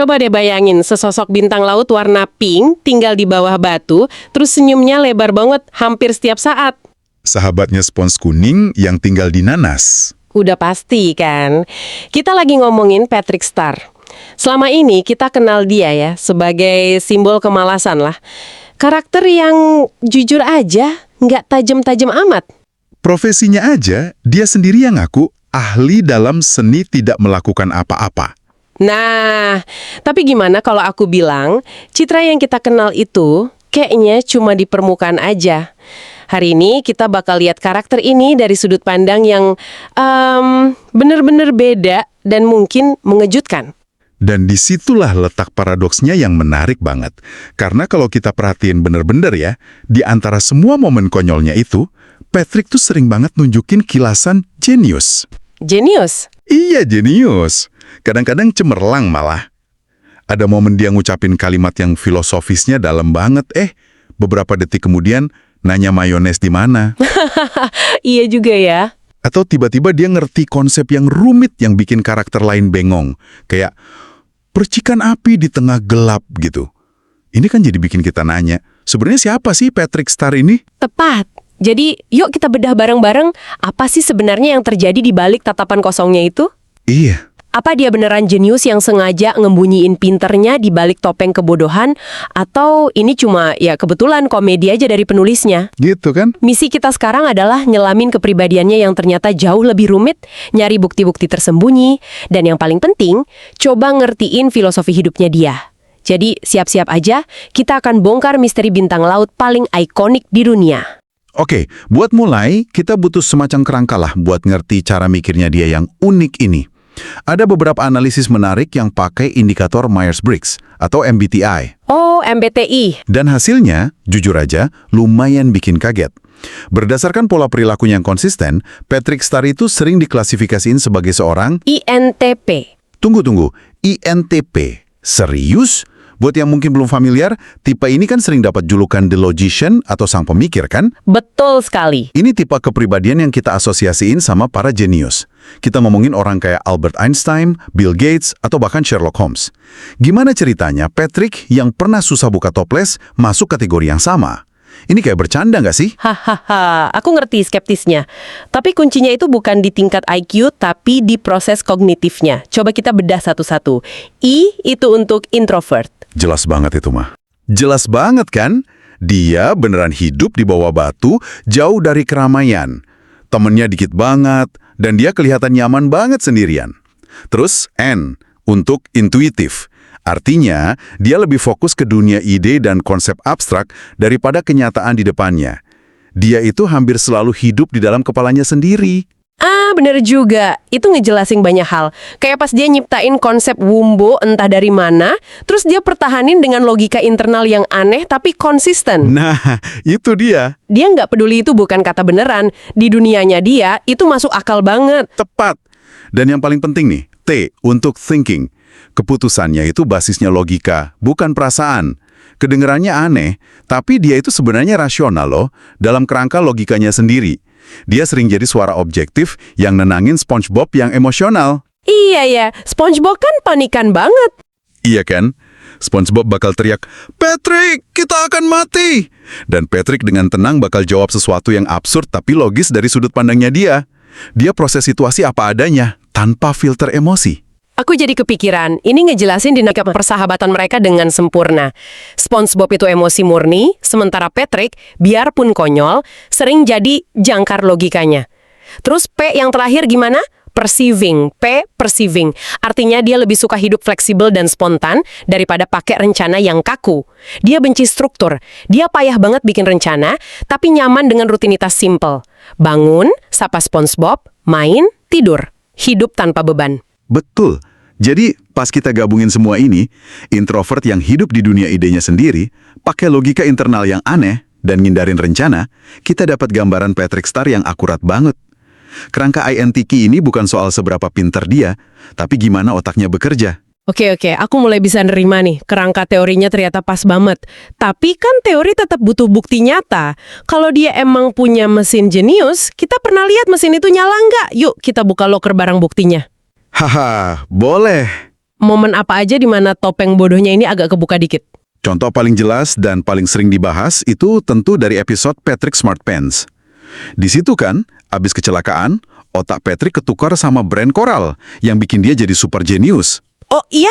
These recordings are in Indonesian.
Coba deh bayangin, sesosok bintang laut warna pink tinggal di bawah batu, terus senyumnya lebar banget hampir setiap saat. Sahabatnya spons kuning yang tinggal di nanas. Udah pasti kan? Kita lagi ngomongin Patrick Star. Selama ini kita kenal dia ya sebagai simbol kemalasan lah. Karakter yang jujur aja, nggak tajam-tajam amat. Profesinya aja, dia sendiri yang ngaku ahli dalam seni tidak melakukan apa-apa. Nah, tapi gimana kalau aku bilang, citra yang kita kenal itu kayaknya cuma di permukaan aja. Hari ini kita bakal lihat karakter ini dari sudut pandang yang bener-bener beda dan mungkin mengejutkan. Dan disitulah letak paradoksnya yang menarik banget. Karena kalau kita perhatiin bener-bener ya, di antara semua momen konyolnya itu, Patrick tuh sering banget nunjukin kilasan jenius. Jenius? Iya, jenius. Kadang-kadang cemerlang malah. Ada momen dia ngucapin kalimat yang filosofisnya dalam banget. Beberapa detik kemudian nanya mayones di mana. Iya juga ya. Atau tiba-tiba dia ngerti konsep yang rumit yang bikin karakter lain bengong. Kayak percikan api di tengah gelap gitu. Ini kan jadi bikin kita nanya, sebenarnya siapa sih Patrick Star ini? Tepat. Jadi yuk kita bedah bareng-bareng apa sih sebenarnya yang terjadi di balik tatapan kosongnya itu? Iya. Apa dia beneran jenius yang sengaja ngembunyiin pinternya di balik topeng kebodohan? Atau ini cuma ya kebetulan komedi aja dari penulisnya? Gitu kan? Misi kita sekarang adalah nyelamin kepribadiannya yang ternyata jauh lebih rumit, nyari bukti-bukti tersembunyi, dan yang paling penting, coba ngertiin filosofi hidupnya dia. Jadi siap-siap aja, kita akan bongkar misteri bintang laut paling ikonik di dunia. Oke, buat mulai, kita butuh semacam kerangka lah buat ngerti cara mikirnya dia yang unik ini. Ada beberapa analisis menarik yang pakai indikator Myers-Briggs atau MBTI. Oh, MBTI. Dan hasilnya, jujur aja, lumayan bikin kaget. Berdasarkan pola perilakunya yang konsisten, Patrick Star itu sering diklasifikasiin sebagai seorang INTP. Tunggu, INTP. Serius? Buat yang mungkin belum familiar, tipe ini kan sering dapat julukan The Logician atau sang pemikir kan? Betul sekali. Ini tipe kepribadian yang kita asosiasiin sama para jenius. Kita ngomongin orang kayak Albert Einstein, Bill Gates, atau bahkan Sherlock Holmes. Gimana ceritanya Patrick yang pernah susah buka toples masuk kategori yang sama? Ini kayak bercanda nggak sih? Hahaha, aku ngerti skeptisnya. Tapi kuncinya itu bukan di tingkat IQ, tapi di proses kognitifnya. Coba kita bedah satu-satu. I itu untuk introvert. Jelas banget itu mah. Jelas banget kan? Dia beneran hidup di bawah batu, jauh dari keramaian. Temennya dikit banget, dan dia kelihatan nyaman banget sendirian. Terus N untuk intuitif. Artinya, dia lebih fokus ke dunia ide dan konsep abstrak daripada kenyataan di depannya. Dia itu hampir selalu hidup di dalam kepalanya sendiri. Ah, bener juga. Itu ngejelasin banyak hal. Kayak pas dia nyiptain konsep wumbo entah dari mana, terus dia pertahanin dengan logika internal yang aneh tapi konsisten. Nah, itu dia. Dia nggak peduli itu bukan kata beneran. Di dunianya dia, itu masuk akal banget. Tepat. Dan yang paling penting nih, T untuk thinking. Keputusannya itu basisnya logika, bukan perasaan. Kedengerannya aneh, tapi dia itu sebenarnya rasional loh, dalam kerangka logikanya sendiri. Dia sering jadi suara objektif yang nenangin SpongeBob yang emosional. Iya ya, SpongeBob kan panikan banget. Iya kan? SpongeBob bakal teriak, "Patrick, kita akan mati!" Dan Patrick dengan tenang bakal jawab sesuatu yang absurd tapi logis dari sudut pandangnya dia. Dia proses situasi apa adanya, tanpa filter emosi. Aku jadi kepikiran, ini ngejelasin dinamika persahabatan mereka dengan sempurna. SpongeBob itu emosi murni, sementara Patrick, biarpun konyol, sering jadi jangkar logikanya. Terus P yang terakhir gimana? Perceiving. P, perceiving. Artinya dia lebih suka hidup fleksibel dan spontan daripada pakai rencana yang kaku. Dia benci struktur. Dia payah banget bikin rencana, tapi nyaman dengan rutinitas simple. Bangun, sapa SpongeBob, main, tidur. Hidup tanpa beban. Betul. Jadi, pas kita gabungin semua ini, introvert yang hidup di dunia idenya sendiri, pakai logika internal yang aneh, dan ngindarin rencana, kita dapat gambaran Patrick Star yang akurat banget. Kerangka INTQ ini bukan soal seberapa pinter dia, tapi gimana otaknya bekerja. Oke, aku mulai bisa nerima nih, kerangka teorinya ternyata pas banget. Tapi kan teori tetap butuh bukti nyata. Kalau dia emang punya mesin jenius, kita pernah lihat mesin itu nyala nggak? Yuk, kita buka loker barang buktinya. Haha, boleh. Momen apa aja di mana topeng bodohnya ini agak kebuka dikit? Contoh paling jelas dan paling sering dibahas itu tentu dari episode Patrick Smartpants. Di situ kan, abis kecelakaan, otak Patrick ketukar sama brand koral yang bikin dia jadi super jenius. Oh iya?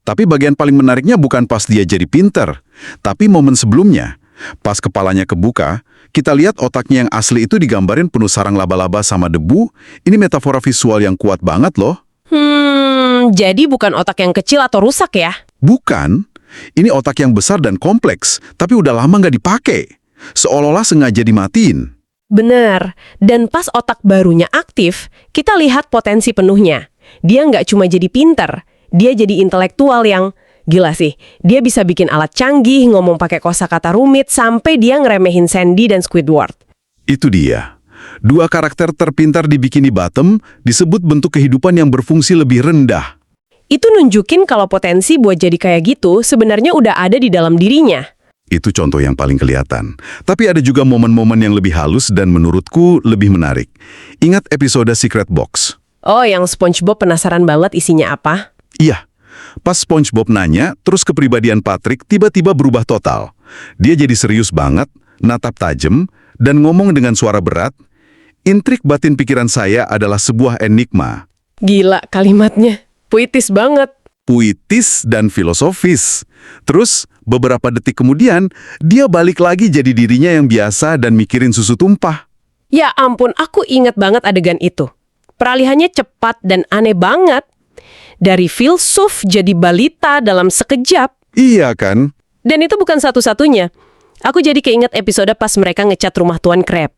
Tapi bagian paling menariknya bukan pas dia jadi pinter, tapi momen sebelumnya. Pas kepalanya kebuka, kita lihat otaknya yang asli itu digambarin penuh sarang laba-laba sama debu. Ini metafora visual yang kuat banget loh. Jadi bukan otak yang kecil atau rusak ya? Bukan. Ini otak yang besar dan kompleks, tapi udah lama nggak dipakai. Seolah-olah sengaja dimatiin. Bener. Dan pas otak barunya aktif, kita lihat potensi penuhnya. Dia nggak cuma jadi pinter, dia jadi intelektual yang gila sih. Dia bisa bikin alat canggih, ngomong pakai kosakata rumit, sampai dia ngeremehin Sandy dan Squidward. Itu dia. Dua karakter terpintar di Bikini Bottom disebut bentuk kehidupan yang berfungsi lebih rendah. Itu nunjukin kalau potensi buat jadi kayak gitu sebenarnya udah ada di dalam dirinya. Itu contoh yang paling kelihatan. Tapi ada juga momen-momen yang lebih halus dan menurutku lebih menarik. Ingat episode Secret Box? Oh, yang SpongeBob penasaran banget isinya apa? Iya. Pas SpongeBob nanya, terus kepribadian Patrick tiba-tiba berubah total. Dia jadi serius banget, natap tajam, dan ngomong dengan suara berat, "Intrik batin pikiran saya adalah sebuah enigma." Gila kalimatnya. Puitis banget. Puitis dan filosofis. Terus, beberapa detik kemudian, dia balik lagi jadi dirinya yang biasa dan mikirin susu tumpah. Ya ampun, aku inget banget adegan itu. Peralihannya cepat dan aneh banget. Dari filsuf jadi balita dalam sekejap. Iya kan? Dan itu bukan satu-satunya. Aku jadi keinget episode pas mereka ngecat rumah Tuan Crab.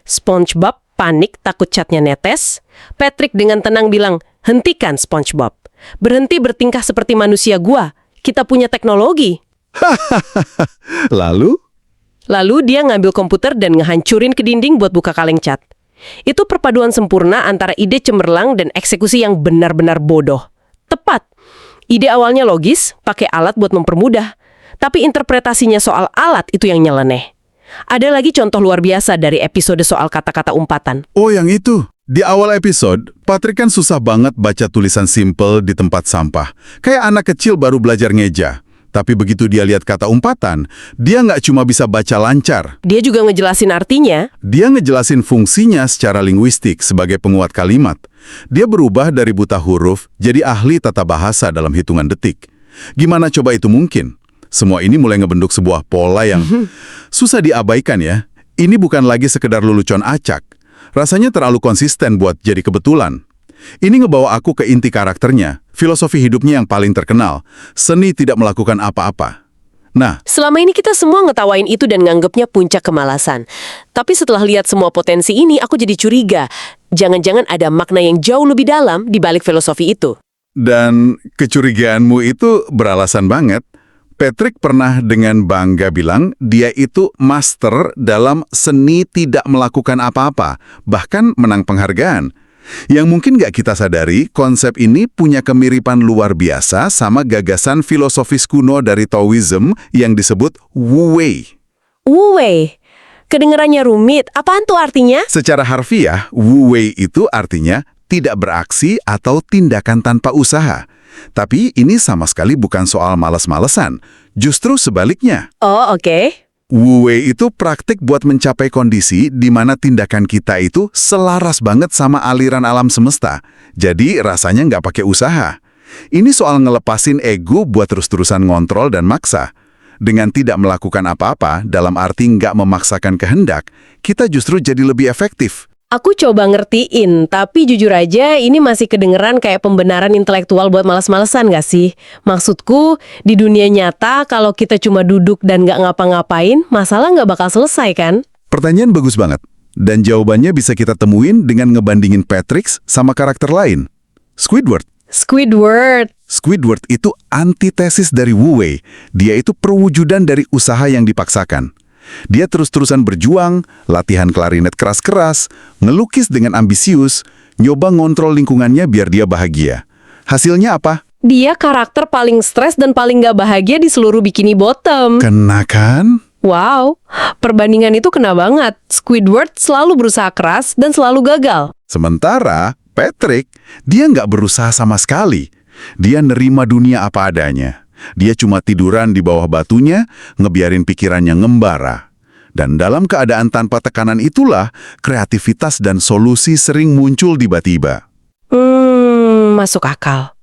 SpongeBob panik takut catnya netes. Patrick dengan tenang bilang, "Hentikan SpongeBob. Berhenti bertingkah seperti manusia gua. Kita punya teknologi." Lalu? Lalu dia ngambil komputer dan ngehancurin ke dinding buat buka kaleng cat. Itu perpaduan sempurna antara ide cemerlang dan eksekusi yang benar-benar bodoh. Tepat. Ide awalnya logis, pakai alat buat mempermudah. Tapi interpretasinya soal alat itu yang nyeleneh. Ada lagi contoh luar biasa dari episode soal kata-kata umpatan. Oh, yang itu. Di awal episode, Patrick kan susah banget baca tulisan simple di tempat sampah. Kayak anak kecil baru belajar ngeja. Tapi begitu dia lihat kata umpatan, dia nggak cuma bisa baca lancar. Dia juga ngejelasin artinya. Dia ngejelasin fungsinya secara linguistik sebagai penguat kalimat. Dia berubah dari buta huruf jadi ahli tata bahasa dalam hitungan detik. Gimana coba itu mungkin? Semua ini mulai ngebentuk sebuah pola yang susah diabaikan ya. Ini bukan lagi sekedar lelucon acak. Rasanya terlalu konsisten buat jadi kebetulan. Ini ngebawa aku ke inti karakternya, filosofi hidupnya yang paling terkenal, seni tidak melakukan apa-apa. Nah, Selama ini kita semua ngetawain itu dan nganggepnya puncak kemalasan. Tapi setelah lihat semua potensi ini, aku jadi curiga. Jangan-jangan ada makna yang jauh lebih dalam di balik filosofi itu. dan kecurigaanmu itu beralasan banget. Patrick pernah dengan bangga bilang dia itu master dalam seni tidak melakukan apa-apa, bahkan menang penghargaan. Yang mungkin nggak kita sadari, konsep ini punya kemiripan luar biasa sama gagasan filosofis kuno dari Taoism yang disebut Wu Wei. Wu Wei. Kedengarannya rumit. Apaan tuh artinya? Secara harfiah, Wu Wei itu artinya tidak beraksi atau tindakan tanpa usaha. Tapi ini sama sekali bukan soal malas-malesan, justru sebaliknya. Oh, oke. Wu Wei itu praktik buat mencapai kondisi di mana tindakan kita itu selaras banget sama aliran alam semesta. Jadi rasanya nggak pakai usaha. Ini soal ngelepasin ego buat terus-terusan ngontrol dan maksa. Dengan tidak melakukan apa-apa, dalam arti nggak memaksakan kehendak, kita justru jadi lebih efektif. Aku coba ngertiin, tapi jujur aja ini masih kedengeran kayak pembenaran intelektual buat males-malesan gak sih? Maksudku, di dunia nyata kalau kita cuma duduk dan gak ngapa-ngapain, masalah gak bakal selesai kan? Pertanyaan bagus banget. Dan jawabannya bisa kita temuin dengan ngebandingin Patrick sama karakter lain. Squidward. Squidward. Squidward itu antitesis dari Wu Wei. Dia itu perwujudan dari usaha yang dipaksakan. Dia terus-terusan berjuang, latihan klarinet keras-keras, ngelukis dengan ambisius, nyoba ngontrol lingkungannya biar dia bahagia. Hasilnya apa? Dia karakter paling stres dan paling gak bahagia di seluruh Bikini Bottom. Kena kan? Wow, perbandingan itu kena banget. Squidward selalu berusaha keras dan selalu gagal. Sementara Patrick, dia nggak berusaha sama sekali. Dia nerima dunia apa adanya. Dia cuma tiduran di bawah batunya, ngebiarin pikirannya ngembara. Dan dalam keadaan tanpa tekanan itulah, kreativitas dan solusi sering muncul tiba-tiba. Masuk akal.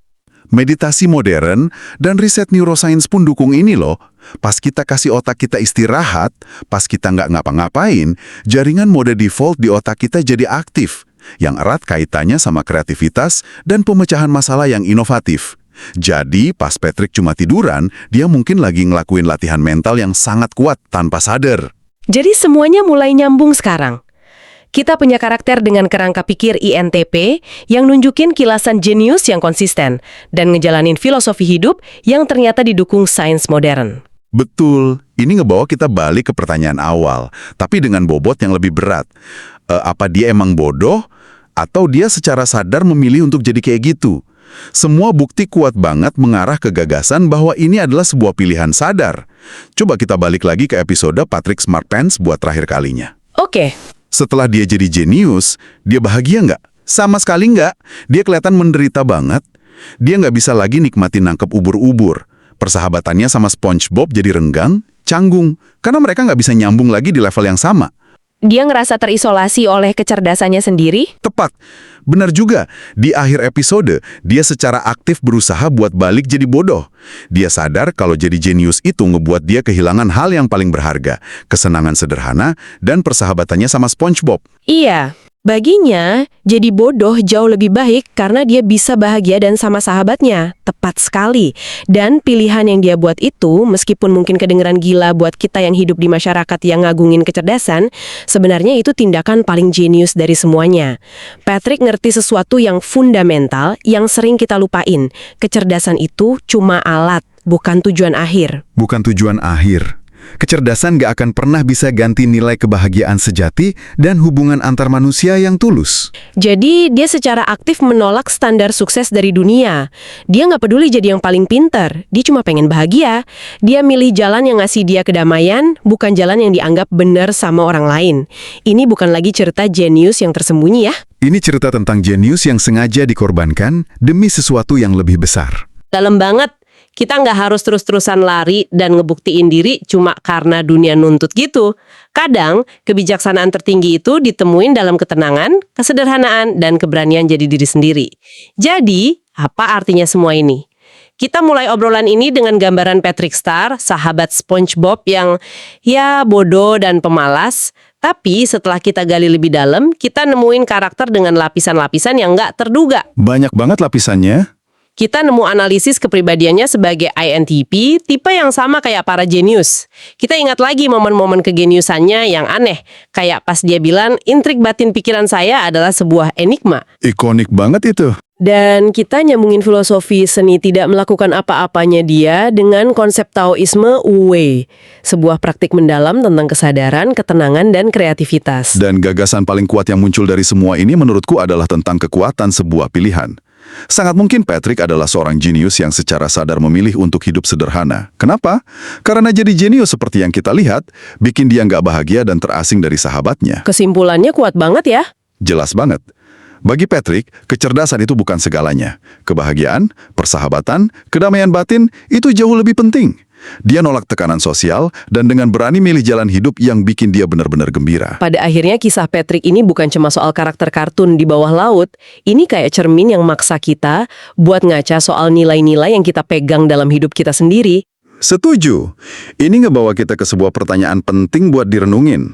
Meditasi modern dan riset neuroscience pun dukung ini loh. Pas kita kasih otak kita istirahat, pas kita nggak ngapa-ngapain, jaringan mode default di otak kita jadi aktif, yang erat kaitannya sama kreativitas dan pemecahan masalah yang inovatif. Jadi, pas Patrick cuma tiduran, dia mungkin lagi ngelakuin latihan mental yang sangat kuat tanpa sadar. Jadi semuanya mulai nyambung sekarang. Kita punya karakter dengan kerangka pikir INTP yang nunjukin kilasan jenius yang konsisten dan ngejalanin filosofi hidup yang ternyata didukung sains modern. Betul, ini ngebawa kita balik ke pertanyaan awal, tapi dengan bobot yang lebih berat. Apa dia emang bodoh, atau dia secara sadar memilih untuk jadi kayak gitu? Semua bukti kuat banget mengarah ke gagasan bahwa ini adalah sebuah pilihan sadar. Coba kita balik lagi ke episode Patrick Smartpants buat terakhir kalinya. Oke. Setelah dia jadi jenius, dia bahagia nggak? Sama sekali nggak. Dia kelihatan menderita banget. Dia nggak bisa lagi nikmatin nangkep ubur-ubur. Persahabatannya sama SpongeBob jadi renggang, canggung, karena mereka nggak bisa nyambung lagi di level yang sama. Dia ngerasa terisolasi oleh kecerdasannya sendiri? Tepat. Benar juga, di akhir episode, dia secara aktif berusaha buat balik jadi bodoh. Dia sadar kalau jadi jenius itu ngebuat dia kehilangan hal yang paling berharga, kesenangan sederhana, dan persahabatannya sama SpongeBob. Iya. Baginya, jadi bodoh jauh lebih baik karena dia bisa bahagia dan sama sahabatnya. Tepat sekali. Dan pilihan yang dia buat itu, meskipun mungkin kedengeran gila buat kita yang hidup di masyarakat yang ngagungin kecerdasan, sebenarnya itu tindakan paling jenius dari semuanya. Patrick ngerti sesuatu yang fundamental yang sering kita lupain. Kecerdasan itu cuma alat, bukan tujuan akhir. Bukan tujuan akhir. Kecerdasan gak akan pernah bisa ganti nilai kebahagiaan sejati dan hubungan antar manusia yang tulus. Jadi, dia secara aktif menolak standar sukses dari dunia. Dia nggak peduli jadi yang paling pinter, dia cuma pengen bahagia. Dia milih jalan yang ngasih dia kedamaian, bukan jalan yang dianggap benar sama orang lain. Ini bukan lagi cerita jenius yang tersembunyi ya. Ini cerita tentang jenius yang sengaja dikorbankan demi sesuatu yang lebih besar. Dalam banget. Kita nggak harus terus-terusan lari dan ngebuktiin diri cuma karena dunia nuntut gitu. Kadang, kebijaksanaan tertinggi itu ditemuin dalam ketenangan, kesederhanaan, dan keberanian jadi diri sendiri. Jadi, apa artinya semua ini? Kita mulai obrolan ini dengan gambaran Patrick Star, sahabat SpongeBob yang ya bodoh dan pemalas. Tapi setelah kita gali lebih dalam, kita nemuin karakter dengan lapisan-lapisan yang nggak terduga. Banyak banget lapisannya. Kita nemu analisis kepribadiannya sebagai INTP, tipe yang sama kayak para jenius. Kita ingat lagi momen-momen kegeniusannya yang aneh, kayak pas dia bilang, intrik batin pikiran saya adalah sebuah enigma. Ikonik banget itu. Dan kita nyambungin filosofi seni tidak melakukan apa-apanya dia dengan konsep Taoisme Wu Wei, sebuah praktik mendalam tentang kesadaran, ketenangan, dan kreativitas. Dan gagasan paling kuat yang muncul dari semua ini menurutku adalah tentang kekuatan sebuah pilihan. Sangat mungkin Patrick adalah seorang jenius yang secara sadar memilih untuk hidup sederhana. Kenapa? Karena jadi jenius seperti yang kita lihat, bikin dia nggak bahagia dan terasing dari sahabatnya. Kesimpulannya kuat banget ya. Jelas banget. Bagi Patrick, kecerdasan itu bukan segalanya. Kebahagiaan, persahabatan, kedamaian batin, itu jauh lebih penting. Dia nolak tekanan sosial dan dengan berani milih jalan hidup yang bikin dia benar-benar gembira. Pada akhirnya kisah Patrick ini bukan cuma soal karakter kartun di bawah laut. Ini kayak cermin yang maksa kita buat ngaca soal nilai-nilai yang kita pegang dalam hidup kita sendiri. Setuju. Ini ngebawa kita ke sebuah pertanyaan penting buat direnungin.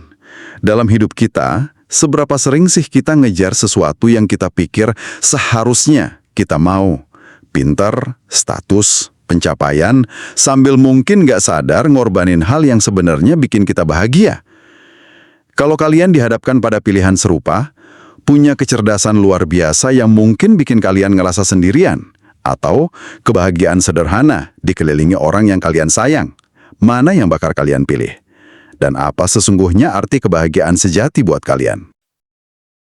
Dalam hidup kita, seberapa sering sih kita ngejar sesuatu yang kita pikir seharusnya kita mau? Pinter, status, pencapaian, sambil mungkin nggak sadar ngorbanin hal yang sebenarnya bikin kita bahagia. Kalau kalian dihadapkan pada pilihan serupa, punya kecerdasan luar biasa yang mungkin bikin kalian ngerasa sendirian, atau kebahagiaan sederhana dikelilingi orang yang kalian sayang, mana yang bakal kalian pilih? Dan apa sesungguhnya arti kebahagiaan sejati buat kalian?